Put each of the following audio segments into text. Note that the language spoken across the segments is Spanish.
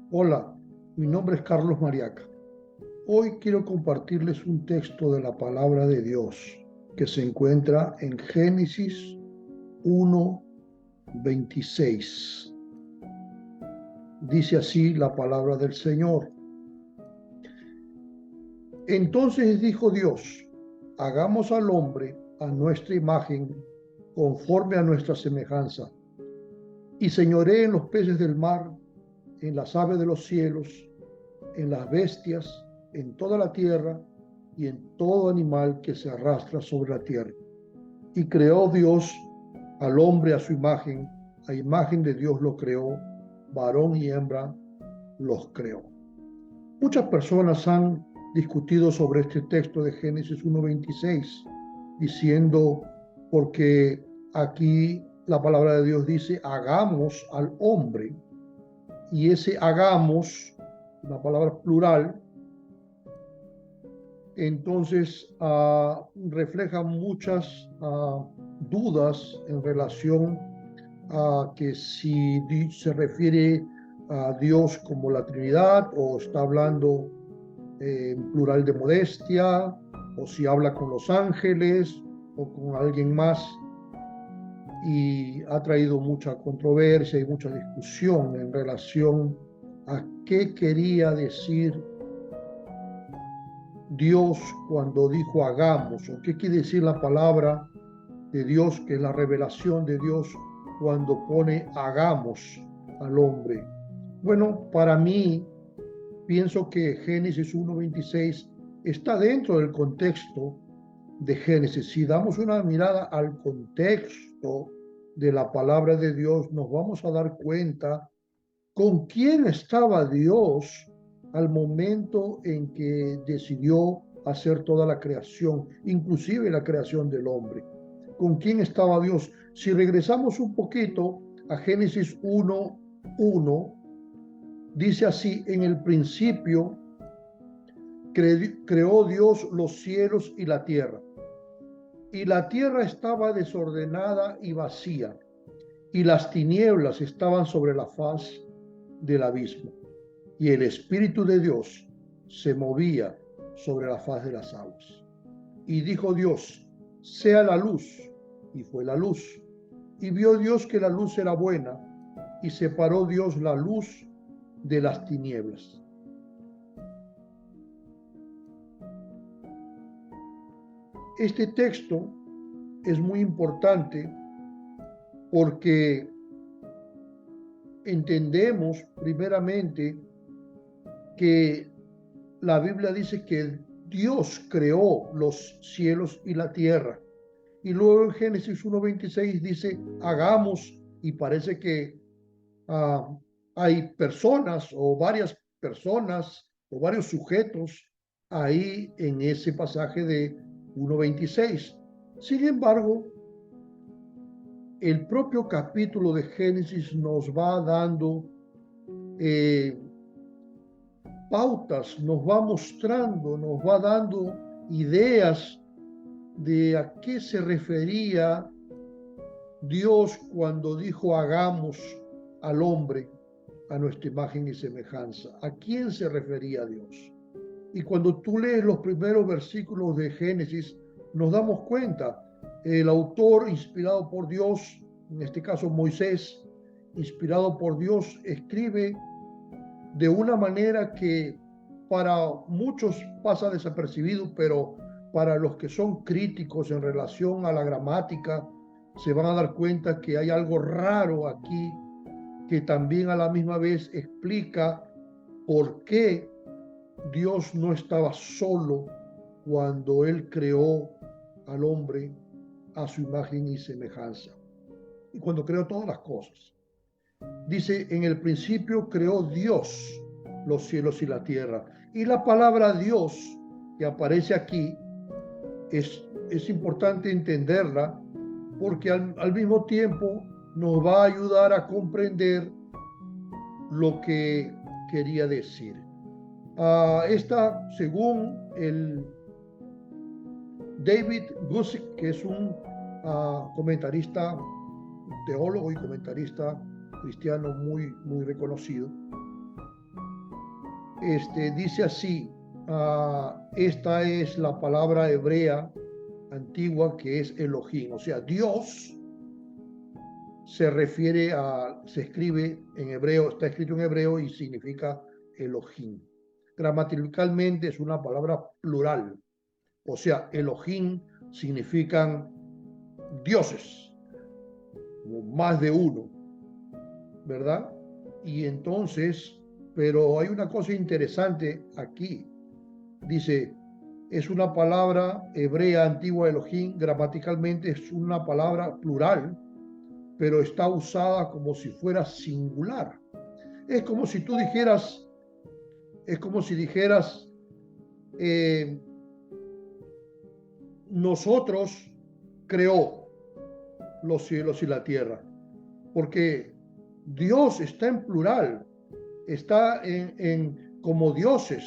Hola, mi nombre es Carlos Mariaca. Hoy quiero compartirles un texto de la palabra de Dios que se encuentra en Génesis 1:26. Dice así la palabra del Señor. Entonces dijo Dios: hagamos al hombre a nuestra imagen, conforme a nuestra semejanza, y señoree en los peces del mar, en las aves de los cielos, en las bestias, en toda la tierra y en todo animal que se arrastra sobre la tierra. Y creó Dios al hombre a imagen de Dios lo creó, varón y hembra los creó. Muchas personas han discutido sobre este texto de Génesis 1:26, diciendo, porque aquí la palabra de Dios dice, hagamos al hombre, y ese hagamos, una palabra plural, entonces refleja muchas dudas en relación a que si se refiere a Dios como la Trinidad o está hablando en plural de modestia, o si habla con los ángeles o con alguien más, y ha traído mucha controversia y mucha discusión en relación a qué quería decir Dios cuando dijo hagamos, o qué quiere decir la palabra de Dios, que es la revelación de Dios cuando pone hagamos al hombre. Bueno, para mí, pienso que Génesis 1:26 está dentro del contexto de Génesis. Si damos una mirada al contexto de la palabra de Dios, nos vamos a dar cuenta con quién estaba Dios al momento en que decidió hacer toda la creación, inclusive la creación del hombre. ¿Con quién estaba Dios? Si regresamos un poquito a Génesis 1:1, dice así: en el principio creó Dios los cielos y la tierra estaba desordenada y vacía, y las tinieblas estaban sobre la faz del abismo, y el Espíritu de Dios se movía sobre la faz de las aguas. Y dijo Dios: sea la luz, y fue la luz. Y vio Dios que la luz era buena, y separó Dios la luz de las tinieblas. Este texto es muy importante porque entendemos primeramente que la Biblia dice que Dios creó los cielos y la tierra. Y luego en Génesis 1:26 dice, hagamos, y parece que hay personas o varias personas o varios sujetos ahí en ese pasaje de 1:26. Sin embargo, el propio capítulo de Génesis nos va dando pautas, nos va mostrando, nos va dando ideas de a qué se refería Dios cuando dijo hagamos al hombre a nuestra imagen y semejanza. ¿A quién se refería Dios? Y cuando tú lees los primeros versículos de Génesis, nos damos cuenta, el autor inspirado por Dios, en este caso Moisés, inspirado por Dios, escribe de una manera que para muchos pasa desapercibido, pero para los que son críticos en relación a la gramática, se van a dar cuenta que hay algo raro aquí, que también a la misma vez explica por qué Dios no estaba solo cuando Él creó al hombre a su imagen y semejanza, y cuando creó todas las cosas. Dice, en el principio creó Dios los cielos y la tierra. Y la palabra Dios que aparece aquí es importante entenderla porque al mismo tiempo nos va a ayudar a comprender lo que quería decir. Esta, según el David Guzik, que es un comentarista, teólogo y comentarista cristiano muy reconocido, dice así, esta es la palabra hebrea antigua que es Elohim, o sea, Dios se refiere se escribe en hebreo, está escrito en hebreo y significa Elohim. Gramaticalmente es una palabra plural, o sea, Elohim significan dioses, más de uno, ¿verdad? Y entonces, pero hay una cosa interesante aquí. Dice, es una palabra hebrea antigua Elohim, gramaticalmente es una palabra plural, pero está usada como si fuera singular. Es como si tú dijeras, es como si dijeras, eh, nosotros creó los cielos y la tierra, porque Dios está en plural, está como dioses,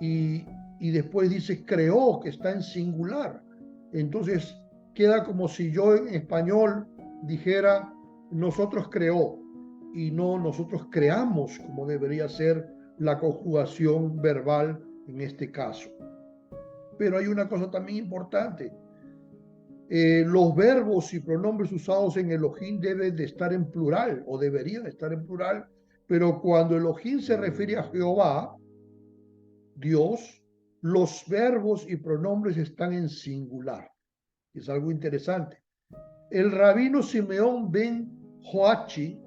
y, y después dice creó, que está en singular. Entonces queda como si yo en español dijera nosotros creó y no nosotros creamos, como debería ser la conjugación verbal en este caso. Pero hay una cosa también importante. Los verbos y pronombres usados en Elohim deben de estar en plural o deberían estar en plural, pero cuando Elohim se refiere a Jehová, Dios, los verbos y pronombres están en singular. Es algo interesante. El rabino Simeón ben Joachi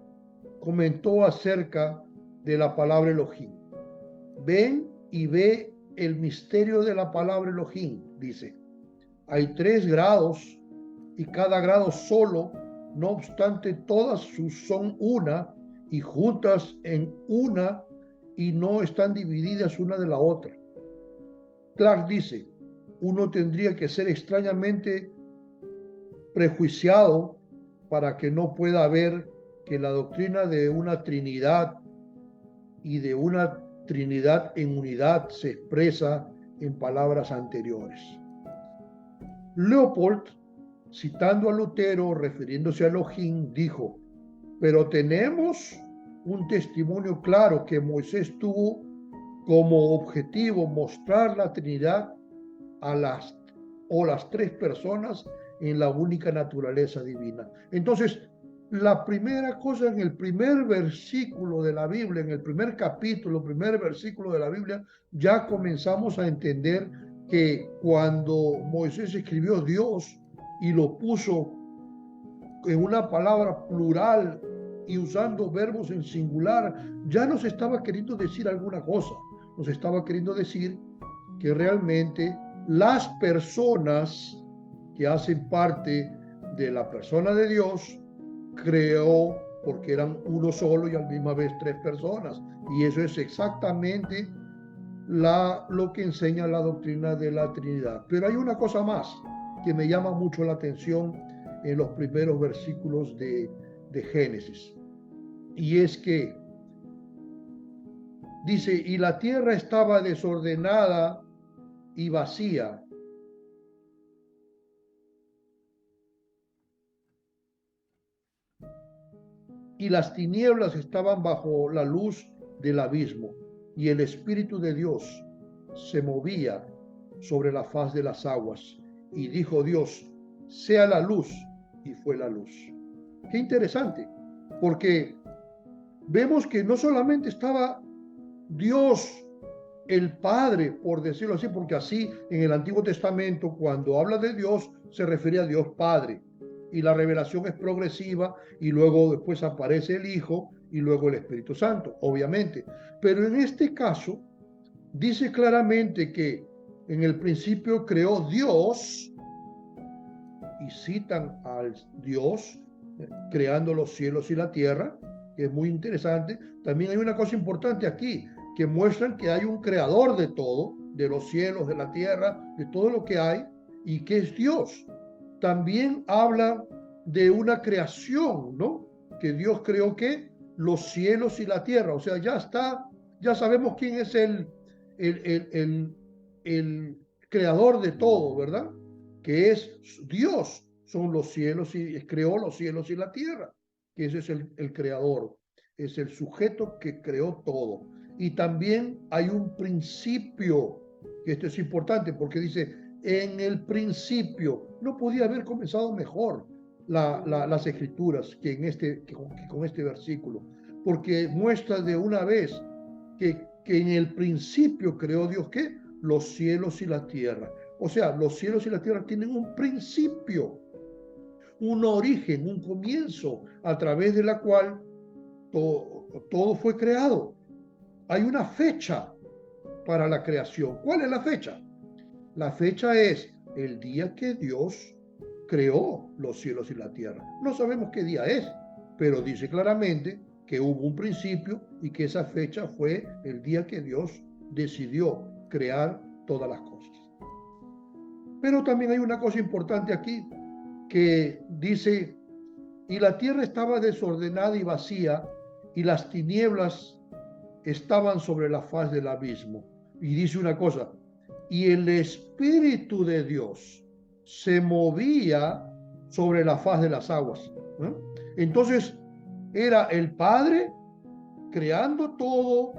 comentó acerca de la palabra Elohim. Ven y ve el misterio de la palabra Elohim, dice. Hay 3 grados y cada grado solo, no obstante todas son una y juntas en una y no están divididas una de la otra. Clark dice, uno tendría que ser extrañamente prejuiciado para que no pueda ver que la doctrina de una Trinidad y de una Trinidad en unidad se expresa en palabras anteriores. Leopold, citando a Lutero, refiriéndose a Elohim, dijo, pero tenemos un testimonio claro que Moisés tuvo como objetivo mostrar la Trinidad a las 3 personas en la única naturaleza divina. Entonces, la primera cosa en el primer versículo de la Biblia, en el primer capítulo, primer versículo de la Biblia, ya comenzamos a entender que cuando Moisés escribió Dios y lo puso en una palabra plural y usando verbos en singular, ya nos estaba queriendo decir alguna cosa. Nos estaba queriendo decir que realmente las personas que hacen parte de la persona de Dios creó porque eran uno solo y al misma vez 3 personas. Y eso es exactamente lo que enseña la doctrina de la Trinidad. Pero hay una cosa más que me llama mucho la atención en los primeros versículos de Génesis. Y es que dice, y la tierra estaba desordenada y vacía. Y las tinieblas estaban bajo la luz del abismo, y el Espíritu de Dios se movía sobre la faz de las aguas. Y dijo Dios, sea la luz, y fue la luz. Qué interesante, porque vemos que no solamente estaba Dios el Padre, por decirlo así, porque así en el Antiguo Testamento, cuando habla de Dios, se refiere a Dios Padre. Y la revelación es progresiva y luego después aparece el Hijo y luego el Espíritu Santo, obviamente. Pero en este caso, dice claramente que en el principio creó Dios y citan al Dios creando los cielos y la tierra, que es muy interesante. También hay una cosa importante aquí, que muestran que hay un creador de todo, de los cielos, de la tierra, de todo lo que hay, y que es Dios. También habla de una creación, ¿no? Que Dios creó que los cielos y la tierra, o sea, ya está, ya sabemos quién es el creador de todo, ¿verdad? Que es Dios, son los cielos y creó los cielos y la tierra, que ese es el creador, es el sujeto que creó todo. y también hay un principio, que esto es importante porque dice, en el principio, no podía haber comenzado mejor las escrituras que con este versículo, porque muestra de una vez que en el principio creó Dios, ¿qué? Los cielos y la tierra. O sea, los cielos y la tierra tienen un principio, un origen, un comienzo, a través de la cual todo fue creado. Hay una fecha para la creación. ¿Cuál es la fecha? La fecha es el día que Dios creó los cielos y la tierra. No sabemos qué día es, pero dice claramente que hubo un principio y que esa fecha fue el día que Dios decidió crear todas las cosas. Pero también hay una cosa importante aquí que dice, y la tierra estaba desordenada y vacía, y las tinieblas estaban sobre la faz del abismo. Y dice una cosa, y el Espíritu de Dios se movía sobre la faz de las aguas. Entonces, era el Padre creando todo,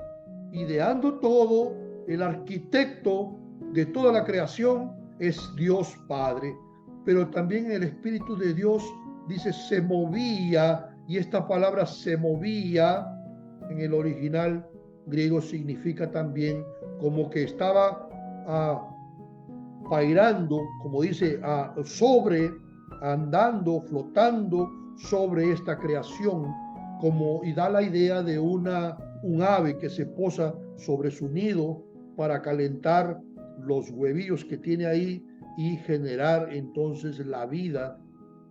ideando todo, el arquitecto de toda la creación es Dios Padre, pero también el Espíritu de Dios, dice, se movía, y esta palabra se movía en el original griego significa también como que estaba pairando, como dice, andando, flotando sobre esta creación, y da la idea de un ave que se posa sobre su nido para calentar los huevillos que tiene ahí y generar entonces la vida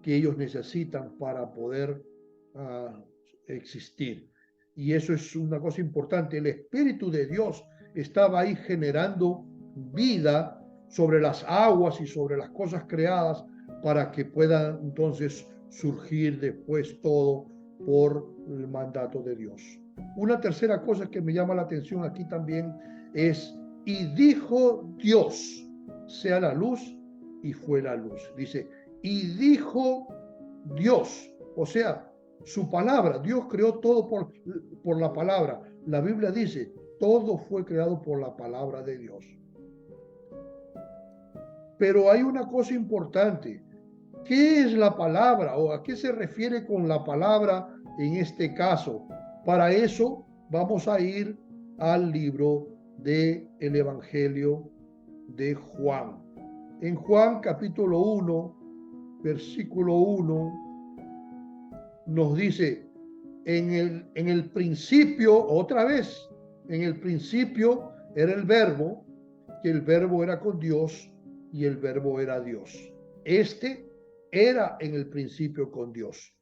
que ellos necesitan para poder existir. Y eso es una cosa importante. El Espíritu de Dios estaba ahí generando vida sobre las aguas y sobre las cosas creadas para que puedan entonces surgir después todo por el mandato de Dios. Una tercera cosa que me llama la atención aquí también es, y dijo Dios, sea la luz, y fue la luz. Dice, y dijo Dios, o sea, su palabra. Dios creó todo por la palabra. La Biblia dice, todo fue creado por la palabra de Dios. Pero hay una cosa importante. ¿Qué es la palabra o a qué se refiere con la palabra en este caso? Para eso vamos a ir al libro del Evangelio de Juan. En Juan capítulo 1, versículo 1, nos dice, en el principio, otra vez, en el principio era el verbo, que el verbo era con Dios y el verbo era Dios. Este era en el principio con Dios.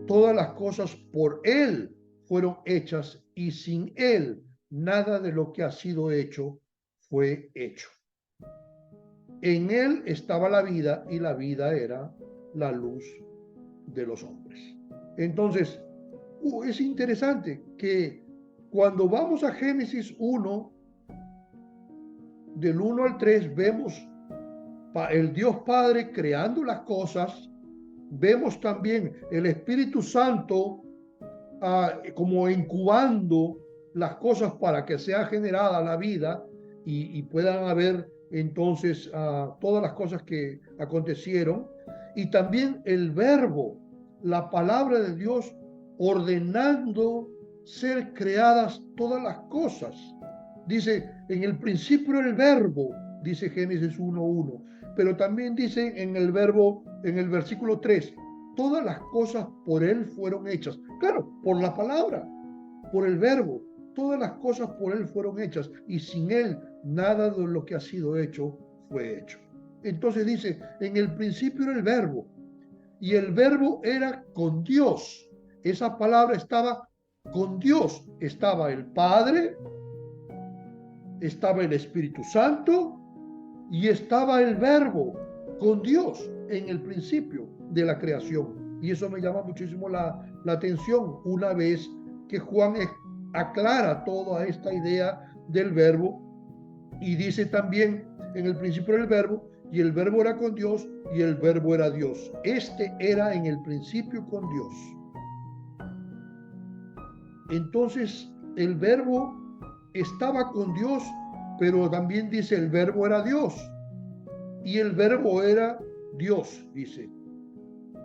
Todas las cosas por Él fueron hechas y sin Él nada de lo que ha sido hecho fue hecho. En Él estaba la vida y la vida era la luz de los hombres. Entonces, es interesante que cuando vamos a Génesis 1, del 1 al 3, vemos el Dios Padre creando las cosas, vemos también el Espíritu Santo como incubando las cosas para que sea generada la vida y puedan haber entonces todas las cosas que acontecieron, y también el verbo, la palabra de Dios ordenando ser creadas todas las cosas. Dice, en el principio el verbo, dice Génesis 1:1, pero también dice en el verbo, en el versículo 3, todas las cosas por Él fueron hechas. Claro, por la palabra, por el verbo, todas las cosas por Él fueron hechas y sin Él nada de lo que ha sido hecho fue hecho. Entonces dice, en el principio era el verbo y el verbo era con Dios. Esa palabra estaba con Dios. Estaba el Padre, estaba el Espíritu Santo y estaba el verbo con Dios en el principio de la creación. Y eso me llama muchísimo la atención una vez que Juan aclara toda esta idea del verbo y dice también en el principio del verbo, y el verbo era con Dios y el verbo era Dios. Este era en el principio con Dios. Entonces el verbo estaba con Dios, pero también dice el verbo era Dios. Y el verbo era Dios, dice.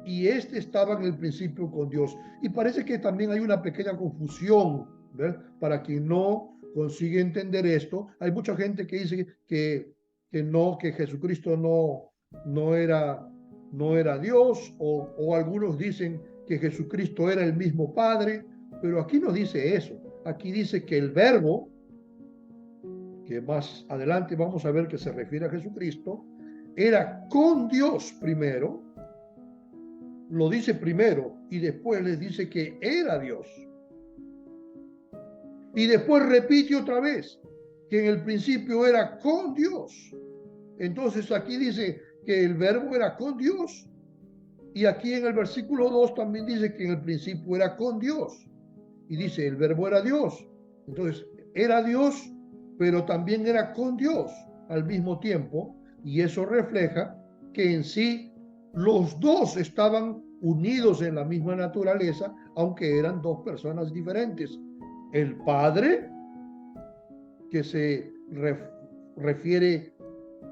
Y este estaba en el principio con Dios. Y parece que también hay una pequeña confusión, ¿verdad? Para quien no consigue entender esto, hay mucha gente que dice que Jesucristo no era Dios, o algunos dicen que Jesucristo era el mismo Padre, pero aquí no dice eso. Aquí dice que el verbo, que más adelante vamos a ver que se refiere a Jesucristo, era con Dios primero, lo dice primero y después les dice que era Dios. Y después repite otra vez que en el principio era con Dios. Entonces aquí dice que el verbo era con Dios. Y aquí en el versículo 2 también dice que en el principio era con Dios. Y dice el verbo era Dios. Entonces era Dios, pero también era con Dios al mismo tiempo. Y eso refleja que en sí los dos estaban unidos en la misma naturaleza, aunque eran dos personas diferentes. El Padre, que se refiere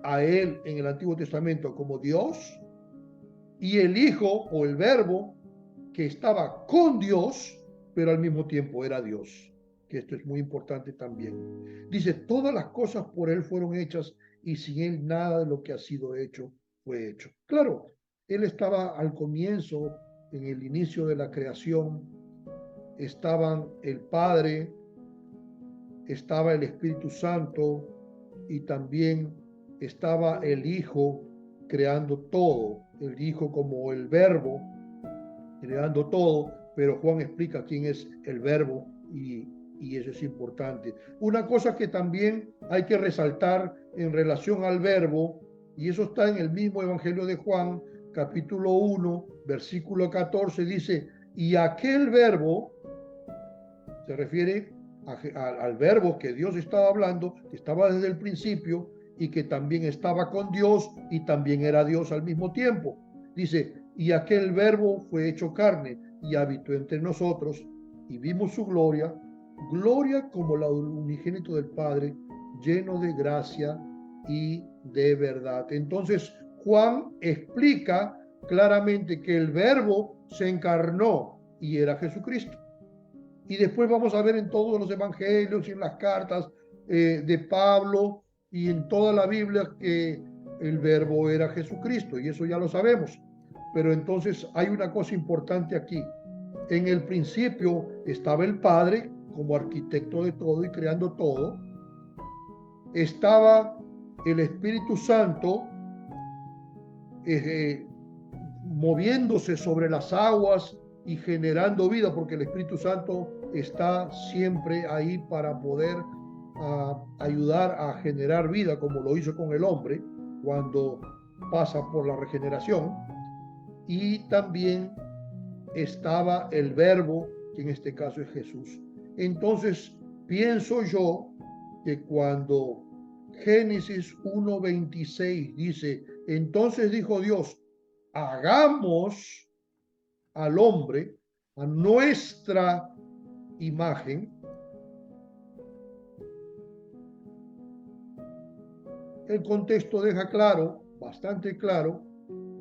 a él en el Antiguo Testamento como Dios, y el Hijo o el Verbo, que estaba con Dios, pero al mismo tiempo era Dios, que esto es muy importante también. Dice, todas las cosas por él fueron hechas y sin él nada de lo que ha sido hecho fue hecho. Claro, él estaba al comienzo, en el inicio de la creación, estaban el Padre, estaba el Espíritu Santo y también estaba el Hijo creando todo, el Hijo como el Verbo creando todo, pero Juan explica quién es el Verbo y eso es importante. Una cosa que también hay que resaltar en relación al Verbo, y eso está en el mismo Evangelio de Juan, capítulo 1, versículo 14, dice, y aquel Verbo, se refiere al verbo que Dios estaba hablando, que estaba desde el principio y que también estaba con Dios y también era Dios al mismo tiempo. Dice, y aquel verbo fue hecho carne y habitó entre nosotros y vimos su gloria, gloria como la del unigénito del Padre, lleno de gracia y de verdad. Entonces, Juan explica claramente que el verbo se encarnó y era Jesucristo. Y después vamos a ver en todos los evangelios y en las cartas de Pablo y en toda la Biblia que el verbo era Jesucristo, y eso ya lo sabemos. Pero entonces hay una cosa importante aquí. En el principio estaba el Padre como arquitecto de todo y creando todo. Estaba el Espíritu Santo moviéndose sobre las aguas y generando vida, porque el Espíritu Santo está siempre ahí para poder ayudar a generar vida, como lo hizo con el hombre cuando pasa por la regeneración. Y también estaba el Verbo, que en este caso es Jesús. Entonces, pienso yo que cuando Génesis 1:26 dice, entonces dijo Dios, hagamos al hombre a nuestra imagen, el contexto deja claro, bastante claro,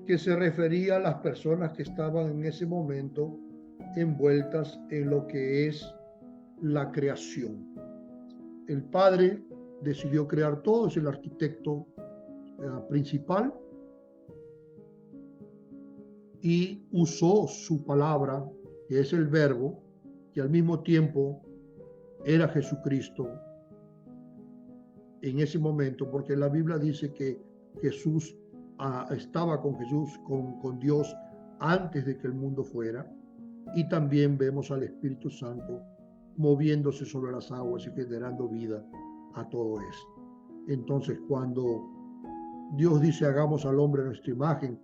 que se refería a las personas que estaban en ese momento envueltas en lo que es la creación. El Padre decidió crear todo, es el arquitecto principal, y usó su palabra, que es el verbo, que al mismo tiempo era Jesucristo en ese momento, porque la Biblia dice que Jesús estaba con Jesús, con Dios, antes de que el mundo fuera, y también vemos al Espíritu Santo moviéndose sobre las aguas y generando vida a todo esto. Entonces, cuando Dios dice hagamos al hombre a nuestra imagen,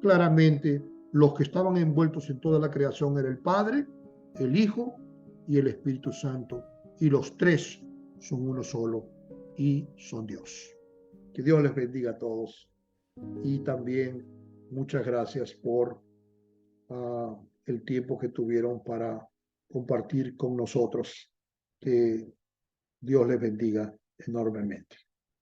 claramente los que estaban envueltos en toda la creación era el Padre, el Hijo y el Espíritu Santo, y los tres son uno solo y son Dios. Que Dios les bendiga a todos y también muchas gracias por el tiempo que tuvieron para compartir con nosotros. Que Dios les bendiga enormemente.